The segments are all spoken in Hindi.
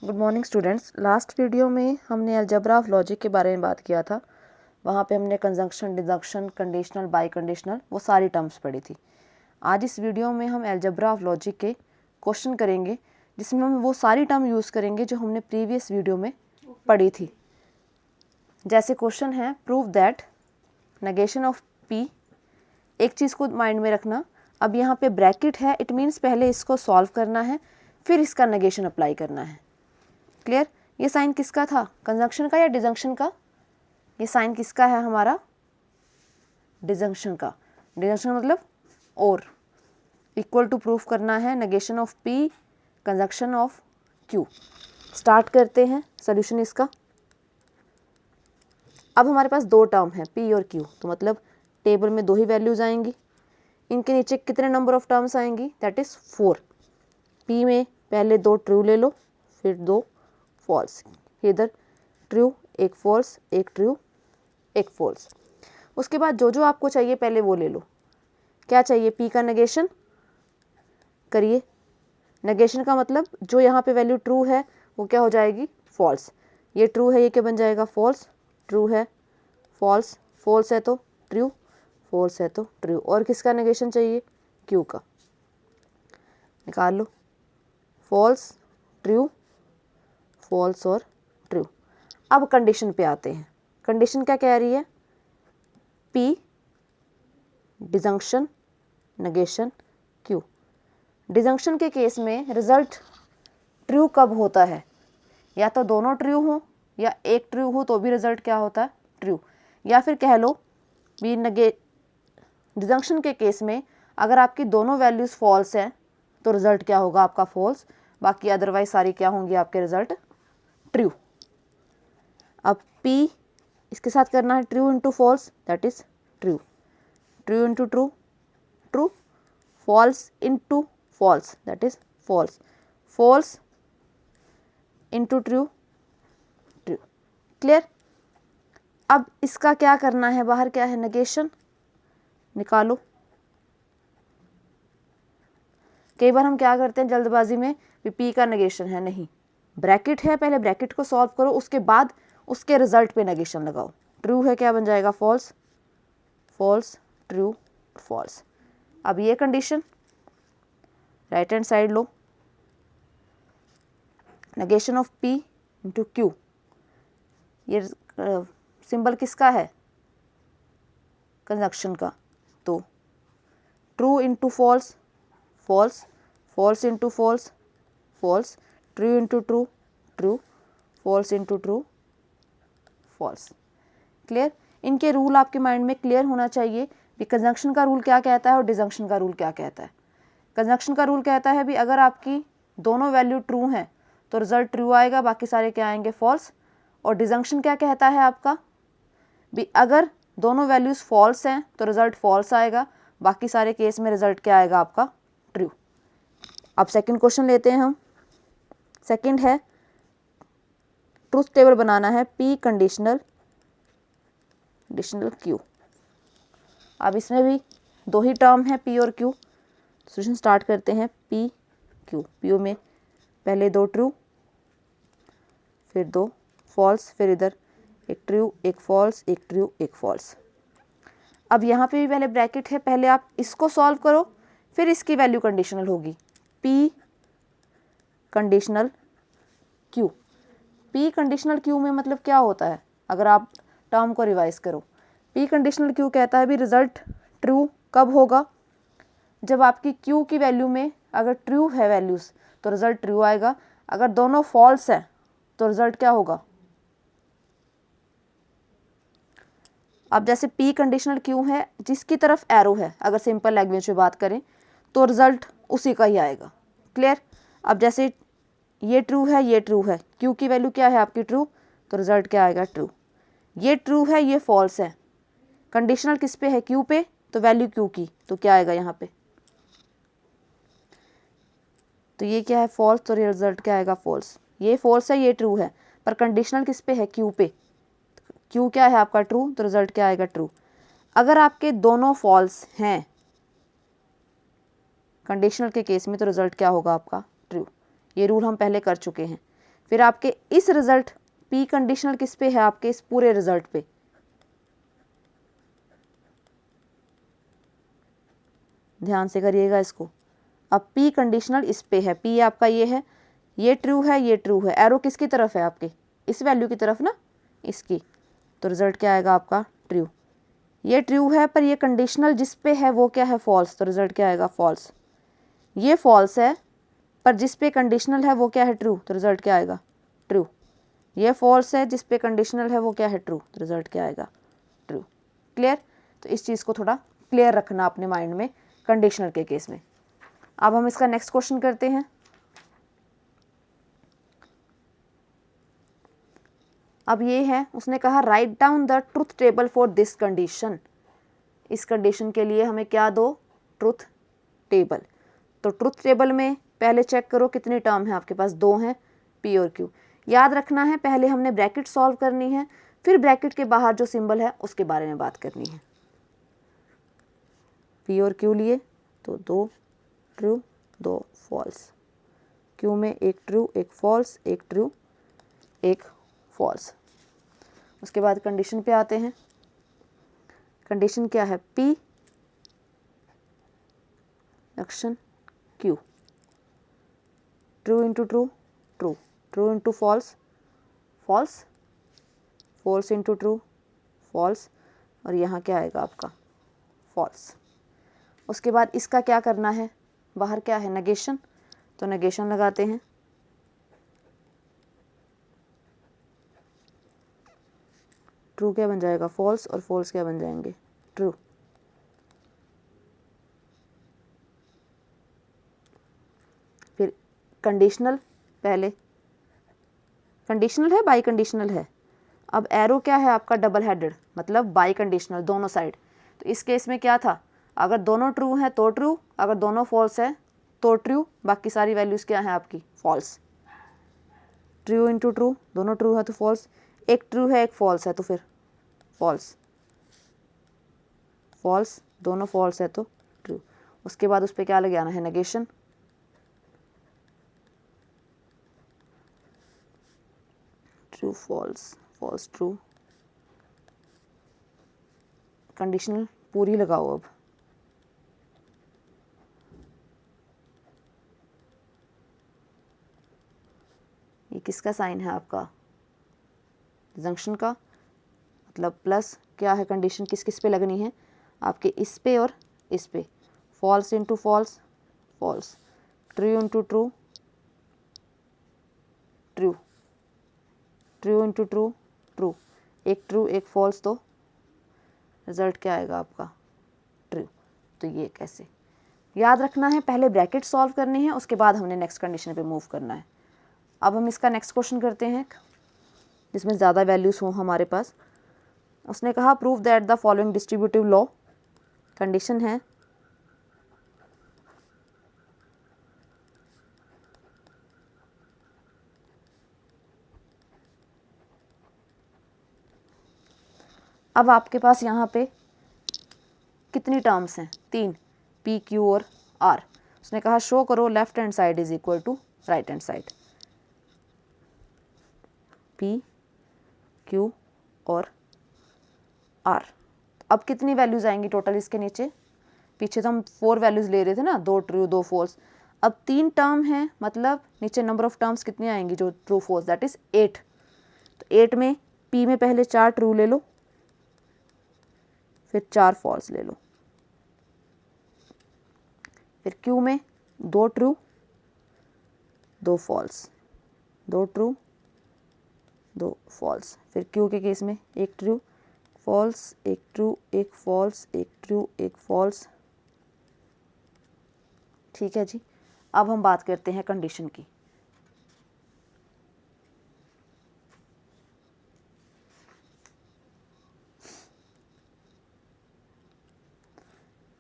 Good morning students. Last video में हमने अलजेब्रा ऑफ लॉजिक के बारे में बात किया था। वहाँ पे हमने conjunction, deduction, conditional, by conditional वो सारी टर्म्स पढ़ी थी। आज इस वीडियो में हम अलजेब्रा ऑफ लॉजिक के क्वेश्चन करेंगे जिसमें हम वो सारी टर्म यूज़ करेंगे जो हमने प्रीवियस वीडियो में पढ़ी थी। जैसे क्वेश्चन है, prove that negation of P. एक चीज़ को माइंड में रखना, अब यहाँ पे ब्रैकेट है, इट मीन्स पहले इसको सॉल्व करना है फिर इसका नेगेशन अप्लाई करना है। क्लियर? ये साइन किसका था, कंजंक्शन का या डिजंक्शन का? ये साइन किसका है हमारा, डिजंक्शन का। डिजंक्शन मतलब और, इक्वल टू प्रूफ करना है negation of P conjunction of Q. Start करते हैं सॉल्यूशन इसका। अब हमारे पास दो टर्म है पी और क्यू, तो मतलब टेबल में दो ही वैल्यूज आएंगी। इनके नीचे कितने नंबर ऑफ टर्म्स आएंगी, दैट इज 4। पी में पहले दो ट्रू ले लो फिर दो फॉल्स, इधर ट्रू एक फॉल्स, एक ट्रू एक फॉल्स। उसके बाद जो जो आपको चाहिए पहले वो ले लो। क्या चाहिए, पी का नेगेशन करिए। नेगेशन का मतलब जो यहाँ पे वैल्यू ट्रू है वो क्या हो जाएगी, फॉल्स। ये ट्रू है, ये क्या बन जाएगा, फॉल्स। ट्रू है फॉल्स, फॉल्स है तो ट्रू, फॉल्स है तो ट्रू। और किसका नेगेशन चाहिए, क्यू का। निकाल लो, फॉल्स, ट्रू, फॉल्स और ट्रू। अब कंडीशन पे आते हैं। कंडीशन क्या कह रही है, P disjunction negation Q. Disjunction के केस में रिजल्ट ट्रू कब होता है, या तो दोनों ट्रू हो या एक ट्रू हो तो भी रिजल्ट क्या होता है, ट्रू। या फिर कह लो भी डिजंक्शन के केस में अगर आपकी दोनों वैल्यूज फॉल्स हैं तो रिजल्ट क्या होगा आपका, फॉल्स। बाकी अदरवाइज सारी क्या होंगी आपके रिजल्ट, ट्रू। अब P इसके साथ करना है true into false, that is true. True into true, true. False into false, that is false. False into true, true. Clear? अब इसका क्या करना है, बाहर क्या है, नेगेशन निकालो। कई बार हम क्या करते हैं जल्दबाजी में, P का नेगेशन है, नहीं, ब्रैकेट है, पहले ब्रैकेट को सॉल्व करो उसके बाद उसके रिजल्ट पे नेगेशन लगाओ। ट्रू है क्या बन जाएगा, फॉल्स, फॉल्स, ट्रू, फॉल्स। अब ये कंडीशन राइट हैंड साइड लो, negation of P into q. ये सिंबल किसका है, कंजंक्शन का, तो true into false, false, false into false, false, true into true, true, false into true, false. Clear? इनके रूल आपके माइंड में क्लियर होना चाहिए कि कंजंक्शन का रूल क्या कहता है और डिजंक्शन का रूल क्या कहता है। कंजंक्शन का रूल कहता है भी अगर आपकी दोनों वैल्यू ट्रू हैं तो रिजल्ट ट्रू आएगा, बाकी सारे क्या आएंगे, फॉल्स। और डिजंक्शन क्या कहता है आपका भी अगर दोनों वैल्यूज फॉल्स हैं तो रिजल्ट फॉल्स आएगा, बाकी सारे केस में रिजल्ट क्या आएगा आपका, ट्रू। अब सेकंड क्वेश्चन लेते हैं हम। सेकंड है ट्रूथ टेबल बनाना है P कंडीशनल कंडीशनल Q। अब इसमें भी दो ही टर्म है P और Q। सॉल्यूशन स्टार्ट करते हैं P Q। P में पहले दो ट्रू फिर दो फॉल्स, फिर इधर एक ट्रू एक फॉल्स, एक ट्रू एक फॉल्स। अब यहाँ पे भी पहले ब्रैकेट है, पहले आप इसको सॉल्व करो फिर इसकी वैल्यू कंडीशनल होगी, P conditional Q। P conditional Q में मतलब क्या होता है, अगर आप टर्म को रिवाइज करो, P कंडीशनल Q कहता है भी रिजल्ट ट्रू कब होगा, जब आपकी Q की वैल्यू में अगर ट्रू है वैल्यूज तो रिजल्ट ट्रू आएगा, अगर दोनों फॉल्स है तो रिजल्ट क्या होगा। अब जैसे P कंडीशनल Q है, जिसकी तरफ एरो है, अगर सिंपल लैंग्वेज में बात करें तो रिजल्ट उसी का ही आएगा। क्लियर? अब जैसे ये ट्रू है, ये ट्रू है, Q की वैल्यू क्या है आपकी, ट्रू, तो रिजल्ट क्या आएगा, ट्रू। ये ट्रू है, ये फॉल्स है, कंडीशनल किस पे है, Q पे, तो वैल्यू Q की, तो क्या आएगा यहाँ पे, तो ये क्या है, फॉल्स, तो रिजल्ट क्या आएगा, फॉल्स। ये फॉल्स है, ये ट्रू है, पर कंडीशनल किस पे है, Q पे, Q क्या है आपका, ट्रू, तो रिजल्ट क्या आएगा, ट्रू। अगर आपके दोनों फॉल्स हैं कंडीशनल के केस में तो रिजल्ट क्या होगा आपका, ट्रू। ये रूल हम पहले कर चुके हैं। फिर आपके इस रिजल्ट पी कंडीशनल किस पे है, आपके इस पूरे रिजल्ट पे, ध्यान से करिएगा इसको। अब पी कंडीशनल इस पे है, पी आपका ये है, ये ट्रू है, ये ट्रू है, एरो किसकी तरफ है, आपके इस वैल्यू की तरफ ना, इसकी, तो रिजल्ट क्या आएगा आपका ट्रू। ये ट्रू है पर ये कंडीशनल जिस पे है वो क्या है फॉल्स, तो रिजल्ट क्या आएगा फॉल्स। ये फॉल्स है पर जिस पे कंडीशनल है वो क्या है ट्रू, तो रिजल्ट क्या आएगा ट्रू। ये फॉल्स है जिस पे कंडीशनल है वो क्या है ट्रू, तो रिजल्ट क्या आएगा ट्रू। क्लियर। तो इस चीज़ को थोड़ा क्लियर रखना अपने माइंड में कंडीशनल के केस में। अब हम इसका नेक्स्ट क्वेश्चन करते हैं। अब ये है, उसने कहा write down the truth table for this condition. इस कंडीशन के लिए हमें क्या दो, ट्रुथ टेबल। तो ट्रुथ टेबल में पहले चेक करो कितने टर्म है आपके पास, 2 हैं, पी और क्यू। याद रखना है पहले हमने ब्रैकेट सॉल्व करनी है, फिर ब्रैकेट के बाहर जो सिंबल है उसके बारे में बात करनी है। पी और क्यू लिए तो 2 ट्रू 2 फॉल्स, क्यू में एक ट्रू एक फॉल्स, एक ट्रू एक फॉल्स। उसके बाद कंडीशन पे आते हैं। कंडीशन क्या है, p action q, true into true true, true into false false, false into true false, और यहाँ क्या आएगा आपका फॉल्स। उसके बाद इसका क्या करना है, बाहर क्या है नेगेशन, तो नेगेशन लगाते हैं। ट्रू क्या बन जाएगा फॉल्स, और फॉल्स क्या बन जाएंगे ट्रू। फिर कंडीशनल, पहले कंडीशनल है बाई कंडीशनल है, अब एरो क्या है आपका डबल हेडेड, मतलब बाई कंडीशनल दोनों साइड। तो इस केस में क्या था, अगर दोनों ट्रू हैं तो ट्रू, अगर दोनों फॉल्स है तो ट्रू, बाकी सारी वैल्यूज़ क्या है आपकी फॉल्स। ट्रू इंटू ट्रू, दोनों ट्रू है तो फॉल्स, एक ट्रू है एक फॉल्स है तो फिर फॉल्स, फॉल्स दोनों फॉल्स है तो ट्रू। उसके बाद उस पर क्या लगे आना है negation, true false false true, conditional पूरी लगाओ। अब ये किसका साइन है आपका, जंक्शन का, मतलब प्लस क्या है कंडीशन किस किस पे लगनी है आपके, इस पे और इस पे, false into false false, true into true true, true into true true, एक ट्रू एक फॉल्स, तो रिजल्ट क्या आएगा आपका ट्रू। तो ये कैसे याद रखना है, पहले ब्रैकेट सॉल्व करनी है, उसके बाद हमने नेक्स्ट कंडीशन पे मूव करना है। अब हम इसका नेक्स्ट क्वेश्चन करते हैं जिसमें ज़्यादा वैल्यूज़ हों हमारे पास। उसने कहा prove that the following distributive law, condition है अब आपके पास यहाँ पे कितनी टर्म्स हैं, 3, पी क्यू और आर। उसने कहा शो करो left hand side is equal to right hand side, p q और आर। अब कितनी वैल्यूज आएंगी टोटल इसके नीचे, पीछे तो हम 4 वैल्यूज ले रहे थे ना, 2 ट्रू 2 फॉल्स, अब 3 टर्म है, मतलब नीचे नंबर ऑफ टर्म्स कितनी आएंगी जो ट्रू फॉल्स, दैट इज 8। तो 8 में पी में पहले 4 ट्रू ले लो, फिर 4 फॉल्स ले लो, फिर क्यू में 2 ट्रू 2 फॉल्स, 2 ट्रू 2 फॉल्स, फिर क्यू के केस में 1 true false, 1 true 1 false, 1 true 1 false. ठीक है जी। अब हम बात करते हैं कंडीशन की।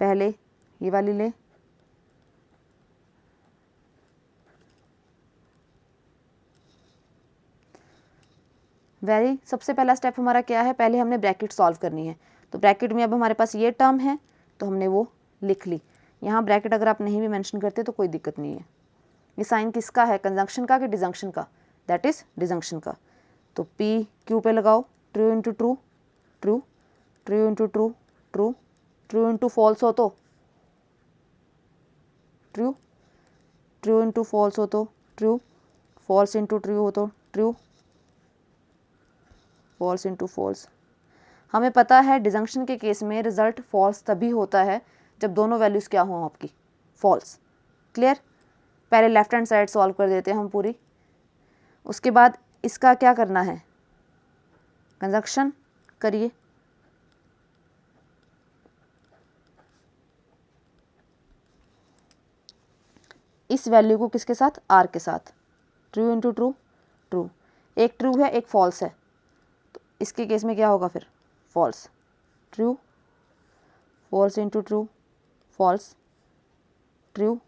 पहले ये वाली ले, सबसे पहला स्टेप हमारा क्या है, पहले हमने ब्रैकेट सॉल्व करनी है। तो ब्रैकेट में अब हमारे पास ये टर्म है तो हमने वो लिख ली। यहाँ ब्रैकेट अगर आप नहीं भी मेंशन करते तो कोई दिक्कत नहीं है। ये साइन किसका है, कंजंक्शन का कि डिजंक्शन का, दैट इज डिजंक्शन का। तो पी क्यू पे लगाओ, true into true true, true into true true, true into false हो तो ट्रू, ट्रू इंटू फॉल्स हो तो ट्रू, फॉल्स इंटू ट्रू हो तो ट्रू, फॉल्स इंटू फॉल्स। हमें पता है डिजंक्शन के केस में रिजल्ट फॉल्स तभी होता है जब दोनों वैल्यूज़ क्या हों आपकी, फॉल्स। क्लियर। पहले लेफ्ट हैंड साइड सॉल्व कर देते हैं हम पूरी, उसके बाद इसका क्या करना है, कंजक्शन करिए। इस वैल्यू को किसके साथ, आर के साथ, ट्रू इंटू ट्रू ट्रू, एक ट्रू है एक फॉल्स है, तो इसके केस में क्या होगा फिर, false, true, false into true false, true,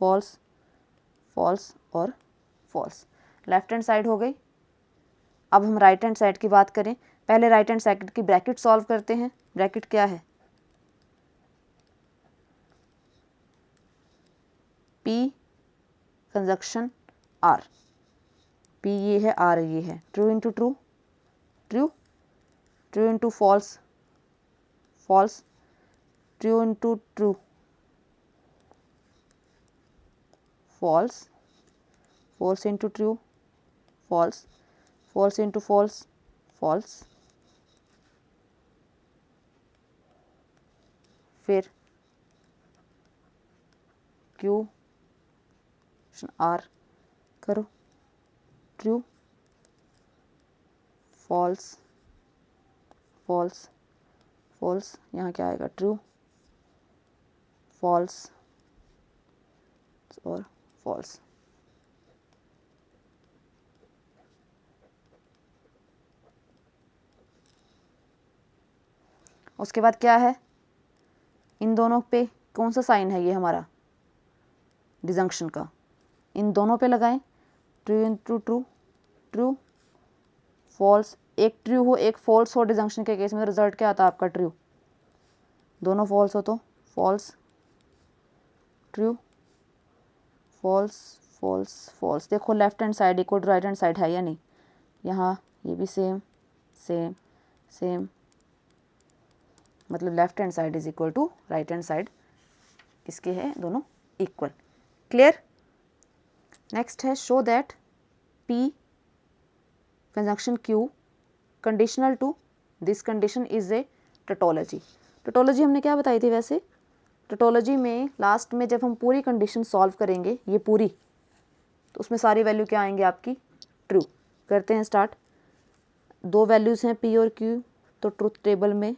false, false और फॉल्स। लेफ्ट हैंड साइड हो गई। अब हम राइट हैंड साइड की बात करें। पहले राइट हैंड साइड की ब्रैकेट सॉल्व करते हैं। ब्रैकेट क्या है, P कंजक्शन R, P ये है R ये है, true into true true, true into false false, true into true false, false into true false, false into false false, फिर Q R करो, ट्रू, फॉल्स फॉल्स फॉल्स, यहाँ क्या आएगा, ट्रू, फॉल्स और फॉल्स। उसके बाद क्या है, इन दोनों पे कौन सा साइन है, ये हमारा डिजंक्शन का, इन दोनों पे लगाएं, true into true true, false, एक ट्रू हो एक फॉल्स हो डिजंक्शन के केस में, रिजल्ट क्या आता है आपका, ट्रू, दोनों फॉल्स हो तो false, true, false false false. देखो left hand side equal to right hand side है या नहीं, यहाँ ये भी सेम सेम सेम, मतलब left hand side is equal to right hand side, किसके है, दोनों इक्वल। क्लियर। नेक्स्ट है show that P conjunction Q conditional to this condition is a tautology. Tautology हमने क्या बताई थी वैसे, टोटोलॉजी में लास्ट में जब हम पूरी कंडीशन सॉल्व करेंगे ये पूरी, तो उसमें सारी वैल्यू क्या आएंगे आपकी, ट्रू। करते हैं स्टार्ट। दो वैल्यूज़ हैं P और Q, तो ट्रुथ टेबल में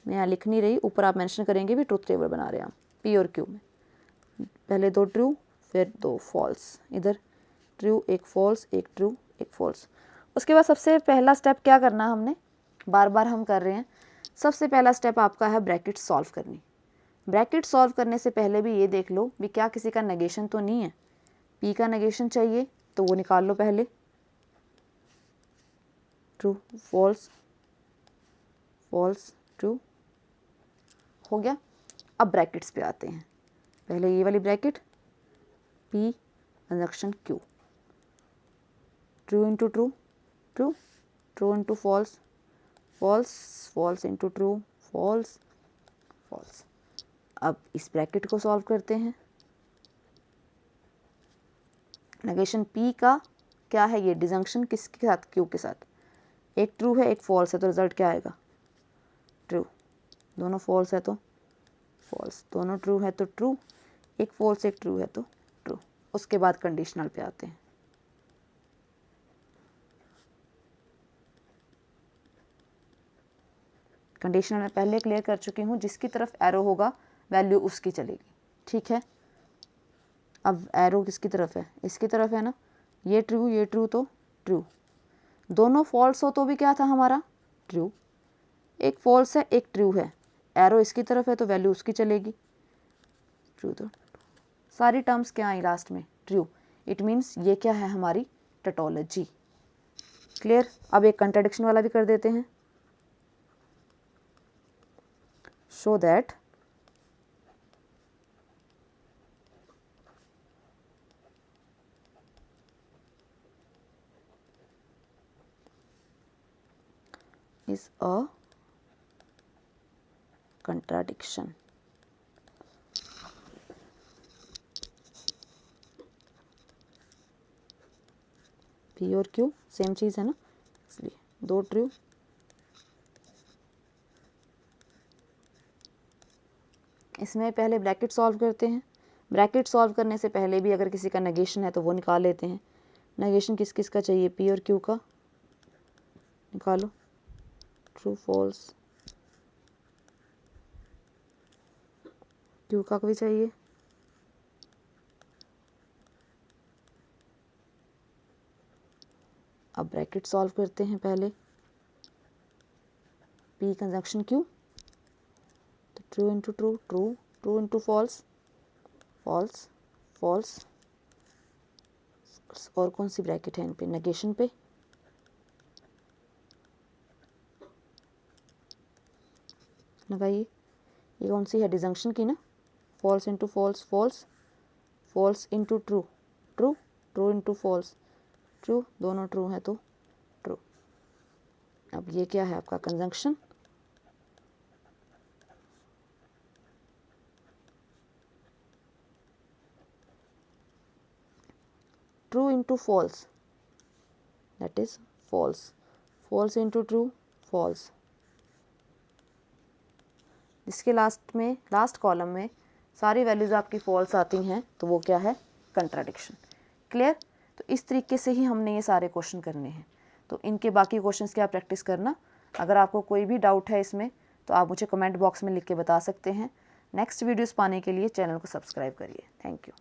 मैं यहाँ लिख नहीं रही, ऊपर आप मेंशन करेंगे भी ट्रुथ टेबल बना रहे हैं हम P और Q में, पहले दो ट्रू फिर दो फॉल्स, इधर ट्रू एक फॉल्स एक ट्रू एक फॉल्स। उसके बाद सबसे पहला स्टेप क्या करना, हमने बार बार हम कर रहे हैं, सबसे पहला स्टेप आपका है ब्रैकेट सॉल्व करनी। ब्रैकेट सॉल्व करने से पहले भी ये देख लो भी क्या किसी का नेगेशन तो नहीं है, P का नेगेशन चाहिए तो वो निकाल लो पहले, ट्रू फॉल्स फॉल्स ट्रू, हो गया। अब ब्रैकेट्स पे आते हैं, पहले ये वाली bracket P conjunction Q, true into true true, true into false false, false into true false false. अब इस ब्रैकेट को सॉल्व करते हैं। नेगेशन P का क्या है, ये डिजंक्शन किसके साथ, Q के साथ, एक ट्रू है एक फॉल्स है, तो रिजल्ट क्या आएगा, ट्रू, दोनों फॉल्स है तो फॉल्स, दोनों ट्रू है तो ट्रू, एक फॉल्स एक ट्रू है तो ट्रू। उसके बाद कंडीशनल पे आते हैं। कंडीशनल मैं पहले क्लियर कर चुकी हूँ, जिसकी तरफ एरो होगा वैल्यू उसकी चलेगी, ठीक है। अब एरो किसकी तरफ है, इसकी तरफ है ना, ये ट्रू तो ट्रू, दोनों फॉल्स हो तो भी क्या था हमारा, ट्रू, एक फॉल्स है एक ट्रू है, एरो इसकी तरफ है तो वैल्यू उसकी चलेगी, ट्रू तो सारी टर्म्स क्या आई लास्ट में, ट्रू। इट मीन्स ये क्या है हमारी टोटोलॉजी। क्लियर। अब एक कंट्राडिक्शन वाला भी कर देते हैं। Show that is a contradiction. P और Q सेम चीज़ है ना, इसलिए दो ट्रू। इसमें पहले ब्रैकेट सॉल्व करते हैं। ब्रैकेट सॉल्व करने से पहले भी अगर किसी का नेगेशन है तो वो निकाल लेते हैं। नेगेशन किस किस का चाहिए, P और Q का निकालो। ट्रू फॉल्स, Q का भी चाहिए। अब ब्रैकेट सॉल्व करते हैं पहले। P कंजंक्शन Q, तो true into true, true, true into false, false, false. और कौन सी ब्रैकेट है इन पे, नेगेशन पे, लगाइए। ये कौन सी है, डिजंक्शन की ना, false into false, false, false into true, true, true into false, true, दोनों ट्रू है तो ट्रू। अब ये क्या है आपका conjunction, true into false, that is false, false into true, false. इसके लास्ट में, लास्ट कॉलम में सारी वैल्यूज़ आपकी फॉल्स आती हैं तो वो क्या है, कंट्राडिक्शन। क्लियर। तो इस तरीके से ही हमने ये सारे क्वेश्चन करने हैं। तो इनके बाकी क्वेश्चंस की आप प्रैक्टिस करना। अगर आपको कोई भी डाउट है इसमें तो आप मुझे कमेंट बॉक्स में लिख के बता सकते हैं। नेक्स्ट वीडियोस पाने के लिए चैनल को सब्सक्राइब करिए। Thank you.